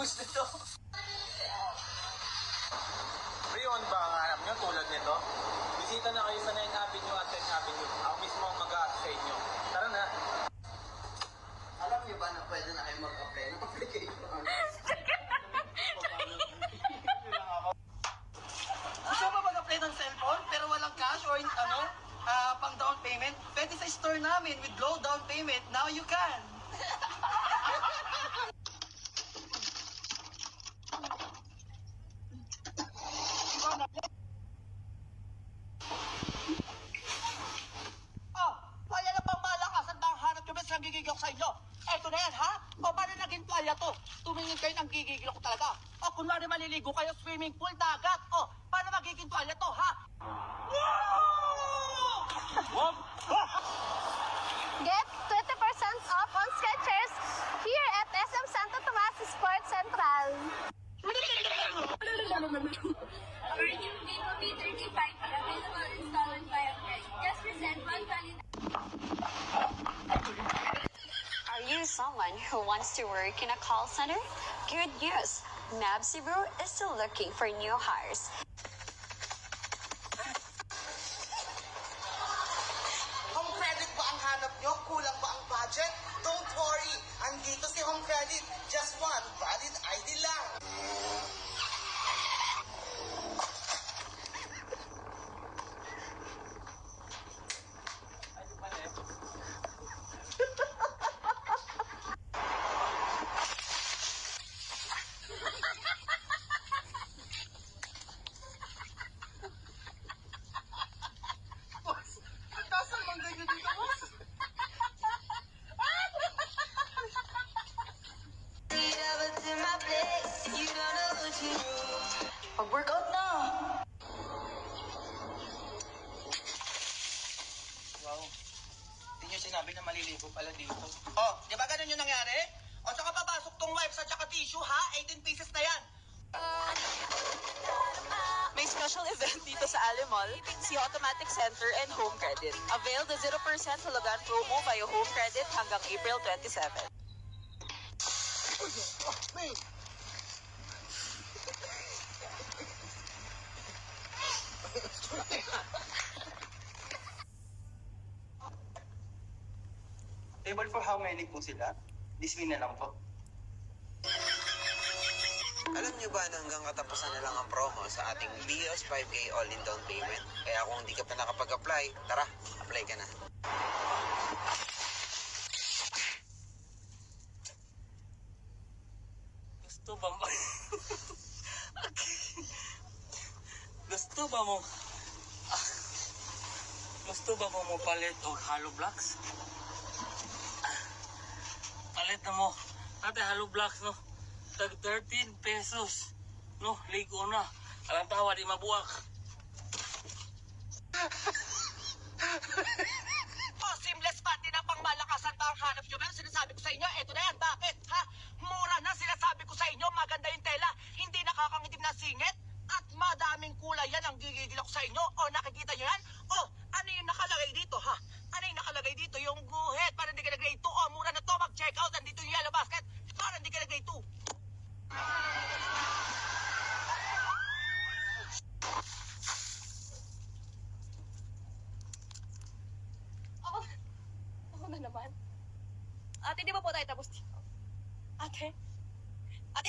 gusto nito. Rion ba ang hanap nyo tulad nito? Bisita na kayo sa 9 Avenue at 10 Avenue. Ako mismo ang mag-aat sa inyo. Tara na. Alam niyo ba na pwede na kayo mag-apply ng application? Gusto mo mag-apply ng cellphone pero walang cash or pang down payment? Pwede sa store namin with low down payment. Now you can! Kaya na pang malakasan ba ang hanap nyo ba sa gigigil ko sa inyo? Eto na yan, ha? O paano naging tuwalya to? Tumingin kayo ng gigigil ko talaga. O kunwari maliligo kayo swimming pool, dagat. O paano magiging tuwalya to, ha? Get 20% off on Skechers here at SM Santo Tomas Sports Central. Virgin Vivo V35 available installment via cash. Just present one valid. Are you someone who wants to work in a call center? Good news! Mab Cebu is still looking for new hires. Home credit ba ang hanap nyo? Kulang ba ang budget? Don't worry! Andito si Home Credit. Just one valid ID lang. Nasaan bang ganyan dito, boss? Pag-workout na! Wow. Hindi nyo sinabi na maliligo pala dito. Oh, di ba ganun yung nangyari? O saka papasok tong wipes at saka tissue, ha? 18 pieces na yan. May special event dito sa Alimall, si Automatic Center and Home Credit. Avail the 0% hulugan promo via Home Credit hanggang April 27. Table for how many po sila? This mean na lang po. Alam niyo ba na hanggang katapusan na lang ang promo sa ating BIOS 5K all-in down payment? Kaya kung hindi ka pa nakapag-apply, tara, apply ka na. Gusto ba mo? Gusto ba mo? Gusto ba mo palit o hollow blocks? Palit na mo. Ate, hollow blocks, no? Tag 13 pesos. No, ligo na. Alam tawa, di mabuak. Seamless panty na pang malakasan ba ang hanap nyo? Pero sinasabi ko sa inyo, eto na yan. Bakit? Ha? Mura na sinasabi ko sa inyo. Maganda yung tela. Hindi nakakangitim na singit. At madaming kulay yan ang gigigil ako sa inyo. O, nakikita nyo yan? O, ano yung nakalagay dito, ha? Ano yung nakalagay dito? Yung guhit. Para hindi ka na grade 2. O, mura na to. Mag-check out. Andito yung yellow basket. Para hindi ka na grade 2. Ako na naman. Ate, di ba po tayo tapos dito? Ate? Ate,